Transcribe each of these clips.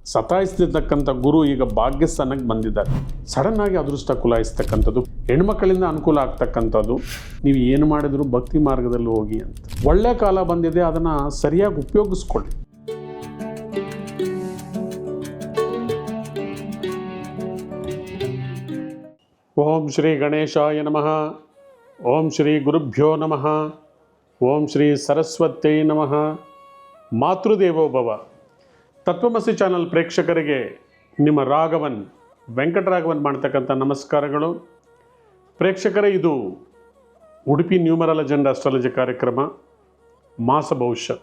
ಸತಾಯಿಸ್ತಿರ್ತಕ್ಕಂಥ ಗುರು ಈಗ ಭಾಗ್ಯಸ್ಥಾನಕ್ಕೆ ಬಂದಿದ್ದಾರೆ. ಸಡನ್ನಾಗಿ ಅದೃಷ್ಟ ಕುಲಾಯಿಸ್ತಕ್ಕಂಥದ್ದು, ಹೆಣ್ಮಕ್ಕಳಿಂದ ಅನುಕೂಲ ಆಗ್ತಕ್ಕಂಥದ್ದು. ನೀವು ಏನು ಮಾಡಿದ್ರು ಭಕ್ತಿ ಮಾರ್ಗದಲ್ಲಿ ಹೋಗಿ ಅಂತ. ಒಳ್ಳೆ ಕಾಲ ಬಂದಿದೆ, ಅದನ್ನು ಸರಿಯಾಗಿ ಉಪಯೋಗಿಸ್ಕೊಳ್ಳಿ. ಓಂ ಶ್ರೀ ಗಣೇಶಾಯ ನಮಃ. ಓಂ ಶ್ರೀ ಗುರುಭ್ಯೋ ನಮಃ. ಓಂ ಶ್ರೀ ಸರಸ್ವತ್ಯೈ ನಮಃ. ಮಾತೃದೇವೋಭವ. ತತ್ವಮಸಿ ಚಾನಲ್ ಪ್ರೇಕ್ಷಕರಿಗೆ ನಿಮ್ಮ ರಾಘವನ್, ವೆಂಕಟರಾಘವನ್ ಮಾಡ್ತಕ್ಕಂಥ ನಮಸ್ಕಾರಗಳು. ಪ್ರೇಕ್ಷಕರೇ, ಇದು ಉಡುಪಿ ನ್ಯೂಮರಲ್ ಅಜೆಂಡಾ ಅಸ್ಟ್ರಾಲಜಿ ಕಾರ್ಯಕ್ರಮ ಮಾಸ ಭವಿಷ್ಯ.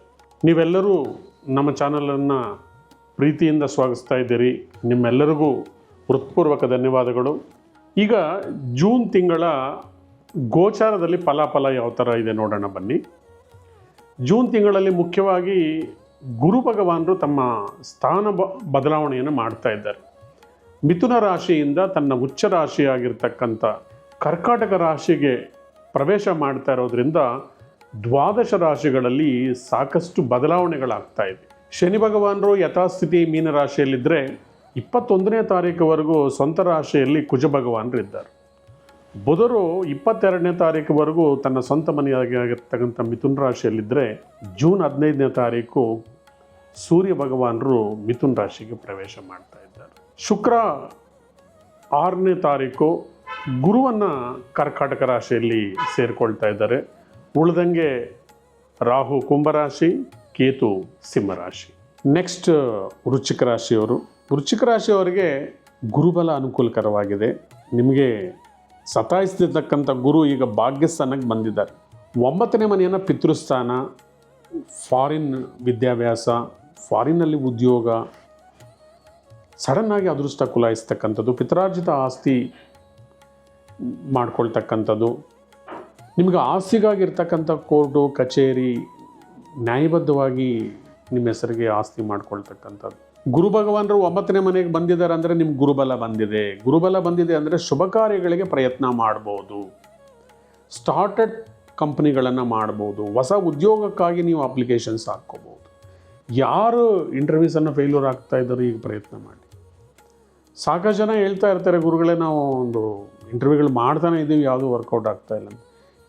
ನೀವೆಲ್ಲರೂ ನಮ್ಮ ಚಾನಲನ್ನು ಪ್ರೀತಿಯಿಂದ ಸ್ವಾಗತಿಸ್ತಾ ಇದ್ದೀರಿ. ನಿಮ್ಮೆಲ್ಲರಿಗೂ ಹೃತ್ಪೂರ್ವಕ ಧನ್ಯವಾದಗಳು. ಈಗ ಜೂನ್ ತಿಂಗಳ ಗೋಚಾರದಲ್ಲಿ ಫಲಾಫಲ ಯಾವ ಥರ ಇದೆ ನೋಡೋಣ ಬನ್ನಿ. ಜೂನ್ ತಿಂಗಳಲ್ಲಿ ಮುಖ್ಯವಾಗಿ ಗುರು ಭಗವಾನರು ತಮ್ಮ ಸ್ಥಾನ ಬದಲಾವಣೆಯನ್ನು ಮಾಡ್ತಾ ಇದ್ದಾರೆ. ಮಿಥುನ ರಾಶಿಯಿಂದ ತನ್ನ ಉಚ್ಚ ರಾಶಿಯಾಗಿರ್ತಕ್ಕಂಥ ಕರ್ಕಾಟಕ ರಾಶಿಗೆ ಪ್ರವೇಶ ಮಾಡ್ತಾ ಇರೋದ್ರಿಂದ ದ್ವಾದಶ ರಾಶಿಗಳಲ್ಲಿ ಸಾಕಷ್ಟು ಬದಲಾವಣೆಗಳಾಗ್ತಾ ಇದೆ. ಶನಿ ಭಗವಾನರು ಯಥಾಸ್ಥಿತಿ ಮೀನರಾಶಿಯಲ್ಲಿದ್ದರೆ 21ನೇ ತಾರೀಕುವರೆಗೂ ಸ್ವಂತ ರಾಶಿಯಲ್ಲಿ ಕುಜ ಭಗವಾನರು ಇದ್ದಾರೆ. ಬುಧರು 22ನೇ ತಾರೀಕುವರೆಗೂ ತನ್ನ ಸ್ವಂತ ಮನೆಯಾಗಿರ್ತಕ್ಕಂಥ ಮಿಥುನ ರಾಶಿಯಲ್ಲಿದ್ದರೆ ಜೂನ್ 15ನೇ ತಾರೀಕು ಸೂರ್ಯ ಭಗವಾನರು ಮಿಥುನ ರಾಶಿಗೆ ಪ್ರವೇಶ ಮಾಡ್ತಾ ಇದ್ದಾರೆ. ಶುಕ್ರ 6ನೇ ತಾರೀಕು ಗುರುವನ್ನು ಕರ್ಕಾಟಕ ರಾಶಿಯಲ್ಲಿ ಸೇರಿಕೊಳ್ತಾ ಇದ್ದಾರೆ. ಉಳಿದಂಗೆ ರಾಹು ಕುಂಭರಾಶಿ, ಕೇತು ಸಿಂಹರಾಶಿ. ನೆಕ್ಸ್ಟ್ ವೃಶ್ಚಿಕ ರಾಶಿಯವರು. ವೃಶ್ಚಿಕ ರಾಶಿಯವರಿಗೆ ಗುರುಬಲ ಅನುಕೂಲಕರವಾಗಿದೆ. ನಿಮಗೆ ಸತಾಯಿಸ್ತಿರ್ತಕ್ಕಂಥ ಗುರು ಈಗ ಭಾಗ್ಯಸ್ಥಾನಕ್ಕೆ ಬಂದಿದ್ದಾರೆ. 9ನೇ ಮನೆಯನ್ನು ಪಿತೃಸ್ಥಾನ, ಫಾರಿನ್ ವಿದ್ಯಾಭ್ಯಾಸ, ಫಾರಿನ್ನಲ್ಲಿ ಉದ್ಯೋಗ, ಸಡನ್ನಾಗಿ ಅದೃಷ್ಟ ಕುಲಾಯಿಸ್ತಕ್ಕಂಥದ್ದು, ಪಿತ್ರಾರ್ಜಿತ ಆಸ್ತಿ ಮಾಡ್ಕೊಳ್ತಕ್ಕಂಥದ್ದು, ನಿಮಗೆ ಆಸ್ತಿಗಾಗಿರ್ತಕ್ಕಂಥ ಕೋರ್ಟು ಕಚೇರಿ ನ್ಯಾಯಬದ್ಧವಾಗಿ ನಿಮ್ಮ ಹೆಸರಿಗೆ ಆಸ್ತಿ ಮಾಡ್ಕೊಳ್ತಕ್ಕಂಥದ್ದು. ಗುರು ಭಗವಾನರು 9ನೇ ಮನೆಗೆ ಬಂದಿದ್ದಾರೆ ಅಂದರೆ ನಿಮ್ಗೆ ಗುರುಬಲ ಬಂದಿದೆ. ಗುರುಬಲ ಬಂದಿದೆ ಅಂದರೆ ಶುಭ ಕಾರ್ಯಗಳಿಗೆ ಪ್ರಯತ್ನ ಮಾಡ್ಬೋದು, ಸ್ಟಾರ್ಟೆಡ್ ಕಂಪ್ನಿಗಳನ್ನು ಮಾಡ್ಬೋದು, ಹೊಸ ಉದ್ಯೋಗಕ್ಕಾಗಿ ನೀವು ಅಪ್ಲಿಕೇಶನ್ಸ್ ಹಾಕ್ಕೋಬೋದು. ಯಾರು ಇಂಟರ್ವ್ಯೂಸನ್ನು ಫೇಲ್ಯೂರ್ ಆಗ್ತಾ ಇದ್ದಾರೆ ಈಗ ಪ್ರಯತ್ನ ಮಾಡಿ. ಸಾಕಷ್ಟು ಜನ ಹೇಳ್ತಾ ಇರ್ತಾರೆ, ಗುರುಗಳೇ ನಾವು ಒಂದು ಇಂಟರ್ವ್ಯೂಗಳು ಮಾಡ್ತಾನೆ ಇದ್ದೀವಿ, ಯಾವುದೂ ವರ್ಕೌಟ್ ಆಗ್ತಾ ಇಲ್ಲ ಅಂತ.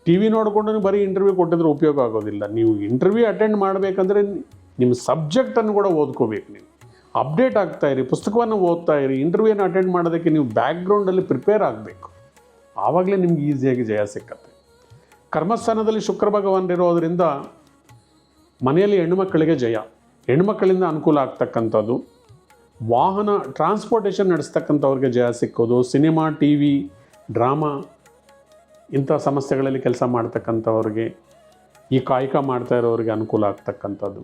ಟಿ ವಿ ನೋಡಿಕೊಂಡು ಬರೀ ಇಂಟರ್ವ್ಯೂ ಕೊಟ್ಟಿದ್ರೆ ಉಪಯೋಗ ಆಗೋದಿಲ್ಲ. ನೀವು ಇಂಟರ್ವ್ಯೂ ಅಟೆಂಡ್ ಮಾಡಬೇಕಂದ್ರೆ ನಿಮ್ಮ ಸಬ್ಜೆಕ್ಟನ್ನು ಕೂಡ ಓದ್ಕೋಬೇಕು. ನೀವು ಅಪ್ಡೇಟ್ ಆಗ್ತಾ ಇರಿ, ಪುಸ್ತಕವನ್ನು ಓದ್ತಾ ಇರಿ. ಇಂಟರ್ವ್ಯೂನ ಅಟೆಂಡ್ ಮಾಡೋದಕ್ಕೆ ನೀವು ಬ್ಯಾಕ್ಗ್ರೌಂಡಲ್ಲಿ ಪ್ರಿಪೇರ್ ಆಗಬೇಕು. ಆವಾಗಲೇ ನಿಮ್ಗೆ ಈಸಿಯಾಗಿ ಜಯ ಸಿಕ್ಕತ್ತೆ. ಕರ್ಮಸ್ಥಾನದಲ್ಲಿ ಶುಕ್ರ ಭಗವಾನರಿರೋದ್ರಿಂದ ಮನೆಯಲ್ಲಿ ಹೆಣ್ಣುಮಕ್ಕಳಿಗೆ ಜಯ, ಹೆಣ್ಣುಮಕ್ಕಳಿಂದ ಅನುಕೂಲ ಆಗ್ತಕ್ಕಂಥದ್ದು, ವಾಹನ ಟ್ರಾನ್ಸ್ಪೋರ್ಟೇಷನ್ ನಡೆಸ್ತಕ್ಕಂಥವ್ರಿಗೆ ಜಯ ಸಿಕ್ಕೋದು, ಸಿನಿಮಾ, ಟಿ ವಿ, ಡ್ರಾಮಾ ಇಂಥ ಸಮಸ್ಯೆಗಳಲ್ಲಿ ಕೆಲಸ ಮಾಡ್ತಕ್ಕಂಥವ್ರಿಗೆ, ಈ ಕಾಯಕ ಮಾಡ್ತಾ ಇರೋರಿಗೆ ಅನುಕೂಲ ಆಗ್ತಕ್ಕಂಥದ್ದು.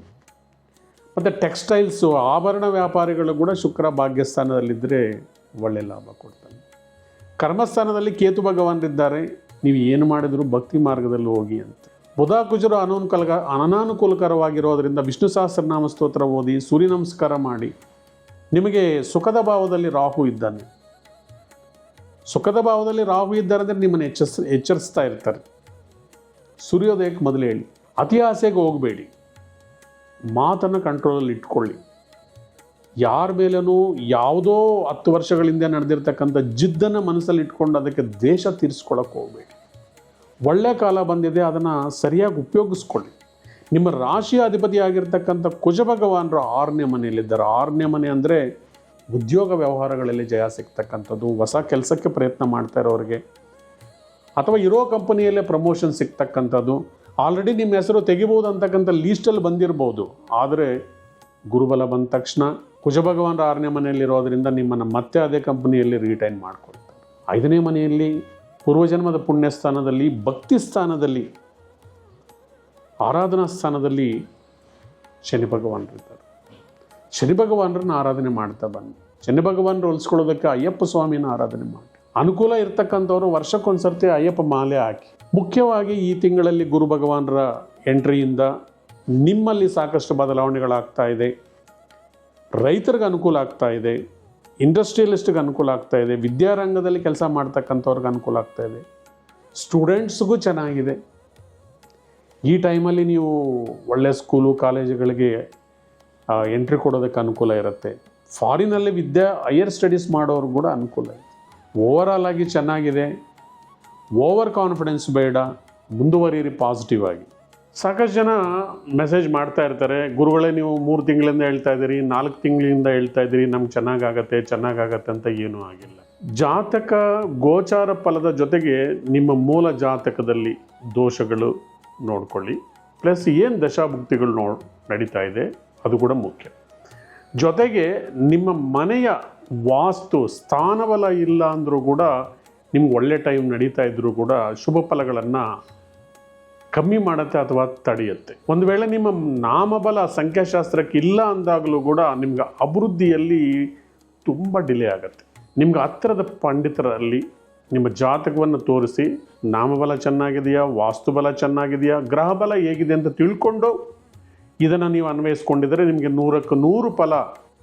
ಮತ್ತು ಟೆಕ್ಸ್ಟೈಲ್ಸು, ಆಭರಣ ವ್ಯಾಪಾರಿಗಳು ಕೂಡ ಶುಕ್ರ ಭಾಗ್ಯಸ್ಥಾನದಲ್ಲಿದ್ದರೆ ಒಳ್ಳೆ ಲಾಭ ಕೊಡ್ತಾನೆ. ಕರ್ಮಸ್ಥಾನದಲ್ಲಿ ಕೇತು ಭಗವಾನರಿದ್ದಾರೆ. ನೀವು ಏನು ಮಾಡಿದರೂ ಭಕ್ತಿ ಮಾರ್ಗದಲ್ಲಿ ಹೋಗಿ ಅಂತ. ಬುಧ ಕುಜರು ಅನಾನುಕೂಲಕರವಾಗಿರೋದ್ರಿಂದ ವಿಷ್ಣು ಸಹಸ್ರನಾಮ ಸ್ತೋತ್ರ ಓದಿ, ಸೂರ್ಯ ನಮಸ್ಕಾರ ಮಾಡಿ. ನಿಮಗೆ ಸುಖದ ಭಾವದಲ್ಲಿ ರಾಹು ಇದ್ದಾನೆ. ಸುಖದ ಭಾವದಲ್ಲಿ ರಾಹು ಇದ್ದಾರೆ ಅಂದರೆ ನಿಮ್ಮನ್ನು ಎಚ್ಚರಿಸ್ತಾ ಇರ್ತಾರೆ. ಸೂರ್ಯೋದಯಕ್ಕೆ ಮೊದಲು ಹೇಳಿ, ಅತಿ ಆಸೆಗೆ ಹೋಗಬೇಡಿ, ಮಾತನ್ನು ಕಂಟ್ರೋಲಲ್ಲಿ ಇಟ್ಕೊಳ್ಳಿ. ಯಾರ ಮೇಲೂ ಯಾವುದೋ 10 ವರ್ಷಗಳಿಂದ ನಡೆದಿರ್ತಕ್ಕಂಥ ಜಿದ್ದನ್ನು ಮನಸ್ಸಲ್ಲಿ ಇಟ್ಕೊಂಡು ಅದಕ್ಕೆ ದ್ವೇಷ ತೀರಿಸ್ಕೊಳ್ಳೋಕೆ ಹೋಗಬೇಡಿ. ಒಳ್ಳೆ ಕಾಲ ಬಂದಿದೆ, ಅದನ್ನು ಸರಿಯಾಗಿ ಉಪಯೋಗಿಸ್ಕೊಳ್ಳಿ. ನಿಮ್ಮ ರಾಶಿಯ ಅಧಿಪತಿಯಾಗಿರ್ತಕ್ಕಂಥ ಕುಜ ಭಗವಾನರು 6ನೇ ಮನೆಯಲ್ಲಿದ್ದಾರೆ. 6ನೇ ಮನೆ ಅಂದರೆ ಉದ್ಯೋಗ ವ್ಯವಹಾರಗಳಲ್ಲಿ ಜಯ ಸಿಗ್ತಕ್ಕಂಥದ್ದು, ಹೊಸ ಕೆಲಸಕ್ಕೆ ಪ್ರಯತ್ನ ಮಾಡ್ತಾ ಇರೋರಿಗೆ ಅಥವಾ ಇರೋ ಕಂಪನಿಯಲ್ಲೇ ಪ್ರಮೋಷನ್ ಸಿಗ್ತಕ್ಕಂಥದ್ದು. ಆಲ್ರೆಡಿ ನಿಮ್ಮ ಹೆಸರು ತೆಗಿಬೋದು ಅಂತಕ್ಕಂಥ ಲೀಸ್ಟಲ್ಲಿ ಬಂದಿರ್ಬೋದು. ಆದರೆ ಗುರುಬಲ ಬಂದ ತಕ್ಷಣ ಕುಜ ಭಗವಾನರು 6ನೇ ಮನೆಯಲ್ಲಿರೋದ್ರಿಂದ ನಿಮ್ಮನ್ನು ಮತ್ತೆ ಅದೇ ಕಂಪನಿಯಲ್ಲಿ ರಿಟೈನ್ ಮಾಡ್ಕೊಳ್ತಾರೆ. 5ನೇ ಮನೆಯಲ್ಲಿ ಪೂರ್ವಜನ್ಮದ ಪುಣ್ಯ ಸ್ಥಾನದಲ್ಲಿ, ಭಕ್ತಿ ಸ್ಥಾನದಲ್ಲಿ, ಆರಾಧನಾ ಸ್ಥಾನದಲ್ಲಿ ಶನಿ ಭಗವಾನರಿದ್ದಾರೆ. ಶನಿ ಭಗವಾನರನ್ನ ಆರಾಧನೆ ಮಾಡ್ತಾ ಬನ್ನಿ. ಶನಿ ಭಗವಾನರು ಹೋಲಿಸ್ಕೊಳ್ಳೋದಕ್ಕೆ ಅಯ್ಯಪ್ಪ ಸ್ವಾಮಿನ ಆರಾಧನೆ ಮಾಡಿ. ಅನುಕೂಲ ಇರ್ತಕ್ಕಂಥವ್ರು ವರ್ಷಕ್ಕೊಂದ್ಸರ್ತಿ ಅಯ್ಯಪ್ಪ ಮಾಲೆ ಹಾಕಿ. ಮುಖ್ಯವಾಗಿ ಈ ತಿಂಗಳಲ್ಲಿ ಗುರು ಭಗವಾನರ ಎಂಟ್ರಿಯಿಂದ ನಿಮ್ಮಲ್ಲಿ ಸಾಕಷ್ಟು ಬದಲಾವಣೆಗಳಾಗ್ತಾ ಇದೆ. ರೈತರಿಗೆ ಅನುಕೂಲ ಆಗ್ತಾ ಇದೆ, ಇಂಡಸ್ಟ್ರಿಯಲಿಸ್ಟ್ಗೆ ಅನುಕೂಲ ಆಗ್ತಾ ಇದೆ, ವಿದ್ಯಾರಂಗದಲ್ಲಿ ಕೆಲಸ ಮಾಡ್ತಕ್ಕಂಥವ್ರಿಗೆ ಅನುಕೂಲ ಆಗ್ತಾ ಇದೆ, ಸ್ಟೂಡೆಂಟ್ಸ್ಗೂ ಚೆನ್ನಾಗಿದೆ. ಈ ಟೈಮಲ್ಲಿ ನೀವು ಒಳ್ಳೆಯ ಸ್ಕೂಲು ಕಾಲೇಜುಗಳಿಗೆ ಎಂಟ್ರಿ ಕೊಡೋದಕ್ಕೆ ಅನುಕೂಲ ಇರುತ್ತೆ. ಫಾರಿನಲ್ಲಿ ಹೈಯರ್ ಸ್ಟಡೀಸ್ ಮಾಡೋರು ಕೂಡ ಅನುಕೂಲ ಇದೆ. ಓವರಾಲ್ ಆಗಿ ಚೆನ್ನಾಗಿದೆ. ಓವರ್ ಕಾನ್ಫಿಡೆನ್ಸ್ ಬೇಡ, ಮುಂದುವರಿಯಿರಿ ಪಾಸಿಟಿವ್ ಆಗಿ. ಸಾಕಷ್ಟು ಜನ ಮೆಸೇಜ್ ಮಾಡ್ತಾ ಇರ್ತಾರೆ, ಗುರುಗಳೇ ನೀವು 3 ತಿಂಗಳಿಂದ ಹೇಳ್ತಾ ಇದ್ದೀರಿ, 4 ತಿಂಗಳಿಂದ ಹೇಳ್ತಾ ಇದ್ದೀರಿ, ನಮ್ಗೆ ಚೆನ್ನಾಗಾಗತ್ತೆ ಅಂತ ಏನೂ ಆಗಿಲ್ಲ. ಜಾತಕ ಗೋಚಾರ ಫಲದ ಜೊತೆಗೆ ನಿಮ್ಮ ಮೂಲ ಜಾತಕದಲ್ಲಿ ದೋಷಗಳು ನೋಡ್ಕೊಳ್ಳಿ, ಪ್ಲಸ್ ಏನು ದಶಾಭುಕ್ತಿಗಳು ನಡೀತಾ ಇದೆ ಅದು ಕೂಡ ಮುಖ್ಯ. ಜೊತೆಗೆ ನಿಮ್ಮ ಮನೆಯ ವಾಸ್ತು ಸ್ಥಾನಬಲ ಇಲ್ಲ ಅಂದರೂ ಕೂಡ ನಿಮ್ಗೆ ಒಳ್ಳೆ ಟೈಮ್ ನಡೀತಾ ಇದ್ದರೂ ಕೂಡ ಶುಭ ಫಲಗಳನ್ನು ಕಮ್ಮಿ ಮಾಡುತ್ತೆ ಅಥವಾ ತಡೆಯುತ್ತೆ. ಒಂದು ವೇಳೆ ನಿಮ್ಮ ನಾಮಬಲ ಸಂಖ್ಯಾಶಾಸ್ತ್ರಕ್ಕೆ ಇಲ್ಲ ಅಂದಾಗಲೂ ಕೂಡ ನಿಮ್ಗೆ ಅಭಿವೃದ್ಧಿಯಲ್ಲಿ ತುಂಬ ಡಿಲೇ ಆಗುತ್ತೆ. ನಿಮ್ಗೆ ಹತ್ತಿರದ ಪಂಡಿತರಲ್ಲಿ ನಿಮ್ಮ ಜಾತಕವನ್ನು ತೋರಿಸಿ ನಾಮಬಲ ಚೆನ್ನಾಗಿದೆಯಾ, ವಾಸ್ತುಬಲ ಚೆನ್ನಾಗಿದೆಯಾ, ಗ್ರಹಬಲ ಹೇಗಿದೆ ಅಂತ ತಿಳ್ಕೊಂಡು ಇದನ್ನು ನೀವು ಅನ್ವಯಿಸ್ಕೊಂಡಿದ್ದರೆ ನಿಮಗೆ 100ಕ್ಕೆ 100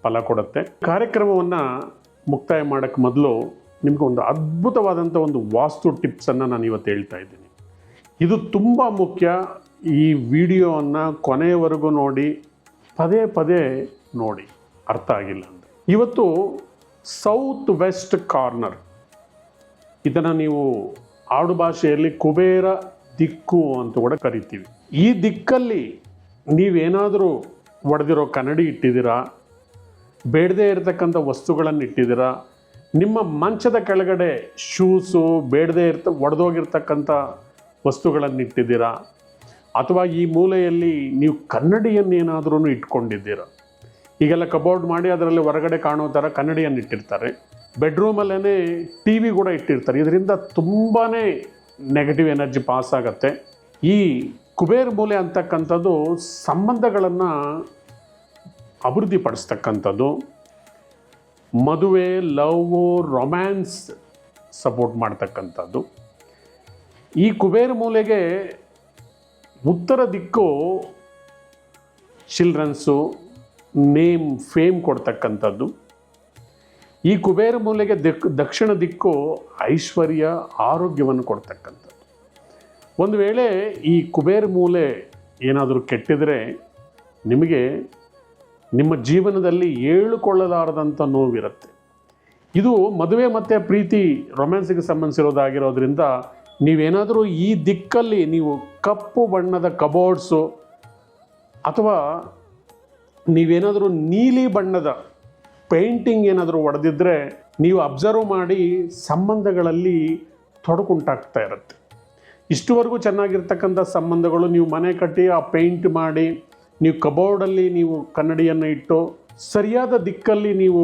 ಫಲ ಕೊಡುತ್ತೆ. ಕಾರ್ಯಕ್ರಮವನ್ನು ಮುಕ್ತಾಯ ಮಾಡೋಕ್ಕೆ ಮೊದಲು ನಿಮ್ಗೆ ಒಂದು ಅದ್ಭುತವಾದಂಥ ಒಂದು ವಾಸ್ತು ಟಿಪ್ಸನ್ನು ನಾನು ಇವತ್ತು ಹೇಳ್ತಾ ಇದ್ದೀನಿ. ಇದು ತುಂಬ ಮುಖ್ಯ. ಈ ವಿಡಿಯೋವನ್ನು ಕೊನೆಯವರೆಗೂ ನೋಡಿ, ಪದೇ ನೋಡಿ, ಅರ್ಥ ಆಗಿಲ್ಲ ಅಂದರೆ. ಇವತ್ತು ಸೌತ್ ವೆಸ್ಟ್ ಕಾರ್ನರ್, ಇದನ್ನು ನೀವು ಆಡು ಭಾಷೆಯಲ್ಲಿ ಕುಬೇರ ದಿಕ್ಕು ಅಂತ ಕೂಡ ಕರಿತೀವಿ. ಈ ದಿಕ್ಕಲ್ಲಿ ನೀವೇನಾದರೂ ಒಡೆದಿರೋ ಕನ್ನಡಿ ಇಟ್ಟಿದ್ದೀರಾ, ಬೇಡದೇ ಇರತಕ್ಕಂಥ ವಸ್ತುಗಳನ್ನು ಇಟ್ಟಿದ್ದೀರಾ, ನಿಮ್ಮ ಮಂಚದ ಕೆಳಗಡೆ ಶೂಸು ಬೇಡದೇ ಒಡೆದೋಗಿರ್ತಕ್ಕಂಥ ವಸ್ತುಗಳನ್ನು ಇಟ್ಟಿದ್ದೀರಾ, ಅಥವಾ ಈ ಮೂಲೆಯಲ್ಲಿ ನೀವು ಕನ್ನಡಿಯನ್ನೇನಾದ್ರೂ ಇಟ್ಕೊಂಡಿದ್ದೀರಾ. ಈಗೆಲ್ಲ ಕಬೋರ್ಡ್ ಮಾಡಿ ಅದರಲ್ಲಿ ಹೊರಗಡೆ ಕಾಣೋ ಥರ ಕನ್ನಡಿಯನ್ನು ಇಟ್ಟಿರ್ತಾರೆ. ಬೆಡ್ರೂಮಲ್ಲೇ ಟಿ ವಿ ಕೂಡ ಇಟ್ಟಿರ್ತಾರೆ. ಇದರಿಂದ ತುಂಬಾ ನೆಗೆಟಿವ್ ಎನರ್ಜಿ ಪಾಸ್ ಆಗುತ್ತೆ. ಈ ಕುಬೇರ ಮೂಲೆ ಅಂತಕ್ಕಂಥದ್ದು ಸಂಬಂಧಗಳನ್ನು ಅಭಿವೃದ್ಧಿಪಡಿಸ್ತಕ್ಕಂಥದ್ದು, ಮದುವೆ, ಲವ್, ರೊಮ್ಯಾನ್ಸ್ ಸಪೋರ್ಟ್ ಮಾಡ್ತಕ್ಕಂಥದ್ದು. ಈ ಕುಬೇರ ಮೂಲೆಗೆ ಉತ್ತರ ದಿಕ್ಕು ಚಿಲ್ಡ್ರನ್ಸು, ನೇಮ್, ಫೇಮ್ ಕೊಡ್ತಕ್ಕಂಥದ್ದು. ಈ ಕುಬೇರ ಮೂಲೆಗೆ ದಕ್ಷಿಣ ದಿಕ್ಕು ಐಶ್ವರ್ಯ, ಆರೋಗ್ಯವನ್ನು ಕೊಡ್ತಕ್ಕಂಥದ್ದು. ಒಂದು ವೇಳೆ ಈ ಕುಬೇರ ಮೂಲೆ ಏನಾದರೂ ಕೆಟ್ಟಿದರೆ ನಿಮಗೆ ನಿಮ್ಮ ಜೀವನದಲ್ಲಿ ಹೇಳಿಕೊಳ್ಳಲಾರದಂಥ ನೋವಿರುತ್ತೆ. ಇದು ಮದುವೆ ಮತ್ತು ಪ್ರೀತಿ, ರೊಮ್ಯಾನ್ಸಿಗೆ ಸಂಬಂಧಿಸಿರೋದಾಗಿರೋದ್ರಿಂದ ನೀವೇನಾದರೂ ಈ ದಿಕ್ಕಲ್ಲಿ ನೀವು ಕಪ್ಪು ಬಣ್ಣದ ಕಬೋರ್ಡ್ಸು ಅಥವಾ ನೀವೇನಾದರೂ ನೀಲಿ ಬಣ್ಣದ ಪೇಂಟಿಂಗ್ ಏನಾದರೂ ಹೊಡೆದಿದ್ದರೆ ನೀವು ಅಬ್ಸರ್ವ್ ಮಾಡಿ ಸಂಬಂಧಗಳಲ್ಲಿ ತೊಡಕುಂಟಾಗ್ತಾ ಇರುತ್ತೆ. ಇಷ್ಟುವರೆಗೂ ಚೆನ್ನಾಗಿರ್ತಕ್ಕಂಥ ಸಂಬಂಧಗಳು ನೀವು ಮನೆ ಕಟ್ಟಿ ಆ ಪೇಂಟ್ ಮಾಡಿ ನೀವು ಕಬೋರ್ಡಲ್ಲಿ ನೀವು ಕನ್ನಡಿಯನ್ನು ಇಟ್ಟು ಸರಿಯಾದ ದಿಕ್ಕಲ್ಲಿ ನೀವು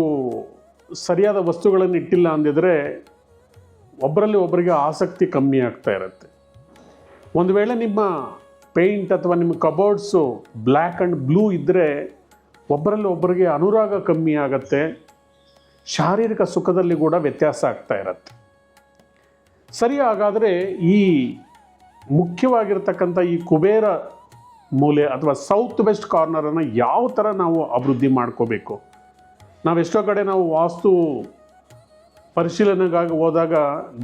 ಸರಿಯಾದ ವಸ್ತುಗಳನ್ನು ಇಟ್ಟಿಲ್ಲ ಅಂದಿದ್ರೆ ಒಬ್ಬರಲ್ಲಿ ಒಬ್ಬರಿಗೆ ಆಸಕ್ತಿ ಕಮ್ಮಿ ಆಗ್ತಾ ಇರುತ್ತೆ. ಒಂದು ವೇಳೆ ನಿಮ್ಮ ಪೇಂಟ್ ಅಥವಾ ನಿಮ್ಮ ಕಬೋರ್ಡ್ಸು ಬ್ಲ್ಯಾಕ್ ಆ್ಯಂಡ್ ಬ್ಲೂ ಇದ್ದರೆ ಒಬ್ಬರಲ್ಲಿ ಒಬ್ಬರಿಗೆ ಅನುರಾಗ ಕಮ್ಮಿ ಆಗುತ್ತೆ, ಶಾರೀರಿಕ ಸುಖದಲ್ಲಿ ಕೂಡ ವ್ಯತ್ಯಾಸ ಆಗ್ತಾ ಇರುತ್ತೆ. ಸರಿ, ಹಾಗಾದರೆ ಈ ಮುಖ್ಯವಾಗಿರ್ತಕ್ಕಂಥ ಈ ಕುಬೇರ ಮೂಲೆ ಅಥವಾ ಸೌತ್ ವೆಸ್ಟ್ ಕಾರ್ನರನ್ನು ಯಾವ ಥರ ನಾವು ಅಭಿವೃದ್ಧಿ ಮಾಡ್ಕೋಬೇಕು? ನಾವೆಷ್ಟೋ ಕಡೆ ನಾವು ವಾಸ್ತು ಪರಿಶೀಲನೆಗಾಗಿ ಹೋದಾಗ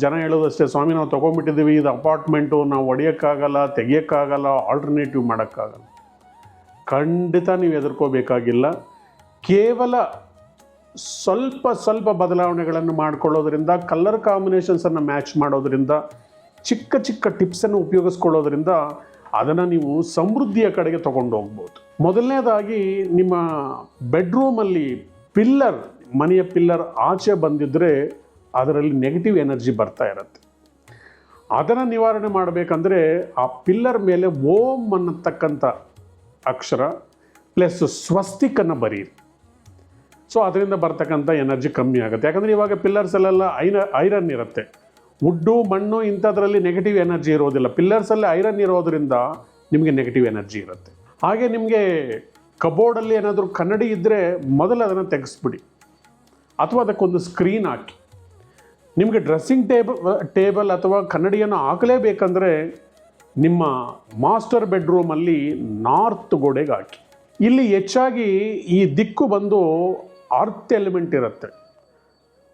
ಜನ ಹೇಳೋದಷ್ಟೇ, ಸ್ವಾಮಿ ನಾವು ತೊಗೊಂಡ್ಬಿಟ್ಟಿದ್ದೀವಿ, ಇದು ಅಪಾರ್ಟ್ಮೆಂಟು, ನಾವು ಹೊಡೆಯೋಕ್ಕಾಗಲ್ಲ, ತೆಗಿಯೋಕ್ಕಾಗಲ್ಲ, ಆಲ್ಟರ್ನೇಟಿವ್ ಮಾಡೋಕ್ಕಾಗಲ್ಲ. ಖಂಡಿತ ನೀವು ಹೆದರ್ಕೋಬೇಕಾಗಿಲ್ಲ. ಕೇವಲ ಸ್ವಲ್ಪ ಬದಲಾವಣೆಗಳನ್ನು ಮಾಡಿಕೊಳ್ಳೋದ್ರಿಂದ, ಕಲರ್ ಕಾಂಬಿನೇಷನ್ಸನ್ನು ಮ್ಯಾಚ್ ಮಾಡೋದ್ರಿಂದ, ಚಿಕ್ಕ ಚಿಕ್ಕ ಟಿಪ್ಸನ್ನು ಉಪಯೋಗಿಸ್ಕೊಳ್ಳೋದ್ರಿಂದ ಅದನ್ನು ನೀವು ಸಮೃದ್ಧಿಯ ಕಡೆಗೆ ತೊಗೊಂಡು ಹೋಗ್ಬೋದು. ಮೊದಲನೇದಾಗಿ ನಿಮ್ಮ ಬೆಡ್ರೂಮಲ್ಲಿ ಪಿಲ್ಲರ್, ಮನೆಯ ಪಿಲ್ಲರ್ ಆಚೆ ಬಂದಿದ್ದರೆ ಅದರಲ್ಲಿ ನೆಗೆಟಿವ್ ಎನರ್ಜಿ ಬರ್ತಾ ಇರುತ್ತೆ. ಅದನ್ನು ನಿವಾರಣೆ ಮಾಡಬೇಕಂದ್ರೆ ಆ ಪಿಲ್ಲರ್ ಮೇಲೆ ಓಂ ಅನ್ನತಕ್ಕಂಥ ಅಕ್ಷರ ಪ್ಲಸ್ ಸ್ವಸ್ತಿಕನ್ನು ಬರೀರಿ. ಸೊ ಅದರಿಂದ ಬರ್ತಕ್ಕಂಥ ಎನರ್ಜಿ ಕಮ್ಮಿ ಆಗುತ್ತೆ. ಯಾಕಂದರೆ ಇವಾಗ ಪಿಲ್ಲರ್ಸಲ್ಲೆಲ್ಲ ಐರನ್ ಇರುತ್ತೆ. ವುಡ್ಡು, ಮಣ್ಣು ಇಂಥದ್ರಲ್ಲಿ ನೆಗೆಟಿವ್ ಎನರ್ಜಿ ಇರೋದಿಲ್ಲ. ಪಿಲ್ಲರ್ಸಲ್ಲಿ ಐರನ್ ಇರೋದರಿಂದ ನಿಮಗೆ ನೆಗೆಟಿವ್ ಎನರ್ಜಿ ಇರುತ್ತೆ. ಹಾಗೆ ನಿಮಗೆ ಕಬೋರ್ಡಲ್ಲಿ ಏನಾದರೂ ಕನ್ನಡಿ ಇದ್ದರೆ ಮೊದಲು ಅದನ್ನು ತೆಗೆಸ್ಬಿಡಿ, ಅಥವಾ ಅದಕ್ಕೊಂದು ಸ್ಕ್ರೀನ್ ಹಾಕಿ. ನಿಮಗೆ ಡ್ರೆಸ್ಸಿಂಗ್ ಟೇಬಲ್ ಅಥವಾ ಕನ್ನಡಿಯನ್ನು ಹಾಕಲೇಬೇಕಂದ್ರೆ ನಿಮ್ಮ ಮಾಸ್ಟರ್ ಬೆಡ್ರೂಮಲ್ಲಿ ನಾರ್ತ್ ಗೋಡೆಗೆ ಹಾಕಿ. ಇಲ್ಲಿ ಹೆಚ್ಚಾಗಿ ಈ ದಿಕ್ಕು ಬಂದು ಅರ್ತ್ ಎಲಿಮೆಂಟ್ ಇರುತ್ತೆ,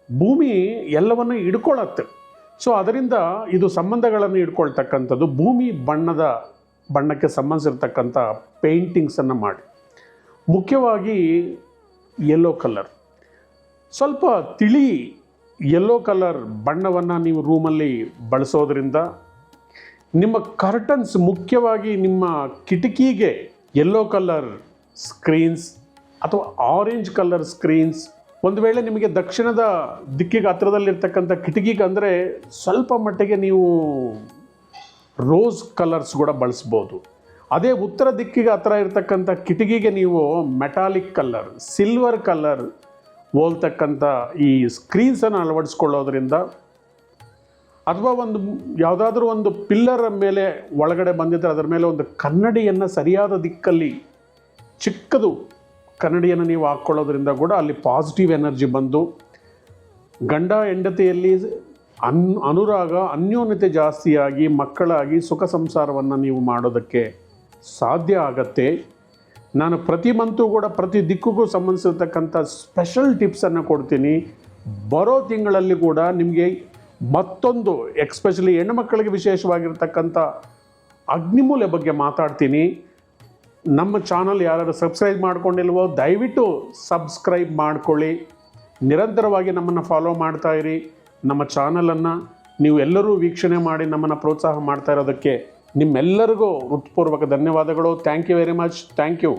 ಭೂಮಿ ಎಲ್ಲವನ್ನು ಹಿಡ್ಕೊಳ್ಳುತ್ತೆ. ಸೊ ಅದರಿಂದ ಇದು ಸಂಬಂಧಗಳನ್ನು ಇಟ್ಕೊಳ್ತಕ್ಕಂಥದ್ದು. ಭೂಮಿ ಬಣ್ಣಕ್ಕೆ ಸಂಬಂಧಿಸಿರ್ತಕ್ಕಂಥ ಪೇಂಟಿಂಗ್ಸನ್ನು ಮಾಡಿ, ಮುಖ್ಯವಾಗಿ ಯೆಲ್ಲೋ ಕಲರ್. ಸ್ವಲ್ಪ ತಿಳಿ ಯೆಲ್ಲೋ ಕಲರ್ ಬಣ್ಣವನ್ನು ನೀವು ರೂಮಲ್ಲಿ ಬಳಸೋದ್ರಿಂದ ನಿಮ್ಮ ಕರ್ಟನ್ಸ್, ಮುಖ್ಯವಾಗಿ ನಿಮ್ಮ ಕಿಟಕಿಗೆ ಯೆಲ್ಲೋ ಕಲರ್ ಸ್ಕ್ರೀನ್ಸ್ ಅಥವಾ ಆರೆಂಜ್ ಕಲರ್ ಸ್ಕ್ರೀನ್ಸ್, ಒಂದು ವೇಳೆ ನಿಮಗೆ ದಕ್ಷಿಣದ ದಿಕ್ಕಿಗೆ ಹತ್ತಿರದಲ್ಲಿರ್ತಕ್ಕಂಥ ಕಿಟಕಿಗೆ ಅಂದರೆ ಸ್ವಲ್ಪ ಮಟ್ಟಿಗೆ ನೀವು ರೋಸ್ ಕಲರ್ಸ್ ಕೂಡ ಬಳಸ್ಬೋದು. ಅದೇ ಉತ್ತರ ದಿಕ್ಕಿಗೆ ಹತ್ತಿರ ಇರ್ತಕ್ಕಂಥ ಕಿಟಕಿಗೆ ನೀವು ಮೆಟಾಲಿಕ್ ಕಲರ್, ಸಿಲ್ವರ್ ಕಲರ್ ಹೋಲ್ತಕ್ಕಂಥ ಈ ಸ್ಕ್ರೀನ್ಸನ್ನು ಅಳವಡಿಸ್ಕೊಳ್ಳೋದ್ರಿಂದ, ಅಥವಾ ಯಾವುದಾದ್ರೂ ಒಂದು ಪಿಲ್ಲರ್ ಮೇಲೆ ಒಳಗಡೆ ಬಂದಿದ್ದರೆ ಅದರ ಮೇಲೆ ಒಂದು ಕನ್ನಡಿಯನ್ನು ಸರಿಯಾದ ದಿಕ್ಕಲ್ಲಿ ಚಿಕ್ಕದು ಕನ್ನಡಿಯನ್ನು ನೀವು ಹಾಕ್ಕೊಳ್ಳೋದ್ರಿಂದ ಕೂಡ ಅಲ್ಲಿ ಪಾಸಿಟಿವ್ ಎನರ್ಜಿ ಬಂದು ಗಂಡ ಹೆಂಡತಿಯಲ್ಲಿ ಅನುರಾಗ, ಅನ್ಯೋನ್ಯತೆ ಜಾಸ್ತಿಯಾಗಿ ಮಕ್ಕಳಾಗಿ ಸುಖ ಸಂಸಾರವನ್ನು ನೀವು ಮಾಡೋದಕ್ಕೆ ಸಾಧ್ಯ ಆಗತ್ತೆ. ನಾನು ಪ್ರತಿ ಮಂತು ಕೂಡ ಪ್ರತಿ ದಿಕ್ಕಿಗೂ ಸಂಬಂಧಿಸಿರ್ತಕ್ಕಂಥ ಸ್ಪೆಷಲ್ ಟಿಪ್ಸನ್ನು ಕೊಡ್ತೀನಿ. ಬರೋ ತಿಂಗಳಲ್ಲಿ ಕೂಡ ನಿಮಗೆ ಮತ್ತೊಂದು ಎಕ್ಸ್ಪೆಷಲಿ ಹೆಣ್ಣುಮಕ್ಕಳಿಗೆ ವಿಶೇಷವಾಗಿರ್ತಕ್ಕಂಥ ಅಗ್ನಿಮೂಲೆ ಬಗ್ಗೆ ಮಾತಾಡ್ತೀನಿ. ನಮ್ಮ ಚಾನಲ್ ಯಾರು ಸಬ್ಸ್ಕ್ರೈಬ್ ಮಾಡ್ಕೊಂಡಿಲ್ವೋ ದಯವಿಟ್ಟು ಸಬ್ಸ್ಕ್ರೈಬ್ ಮಾಡ್ಕೊಳ್ಳಿ. ನಿರಂತರವಾಗಿ ನಮ್ಮನ್ನು ಫಾಲೋ ಮಾಡ್ತಾಯಿರಿ. ನಮ್ಮ ಚಾನಲನ್ನು ನೀವು ಎಲ್ಲರೂ ವೀಕ್ಷಣೆ ಮಾಡಿ ನಮ್ಮನ್ನು ಪ್ರೋತ್ಸಾಹ ಮಾಡ್ತಾ ಇರೋದಕ್ಕೆ ನಿಮ್ಮೆಲ್ಲರಿಗೂ ಹೃತ್ಪೂರ್ವಕ ಧನ್ಯವಾದಗಳು. Thank you very much. Thank you.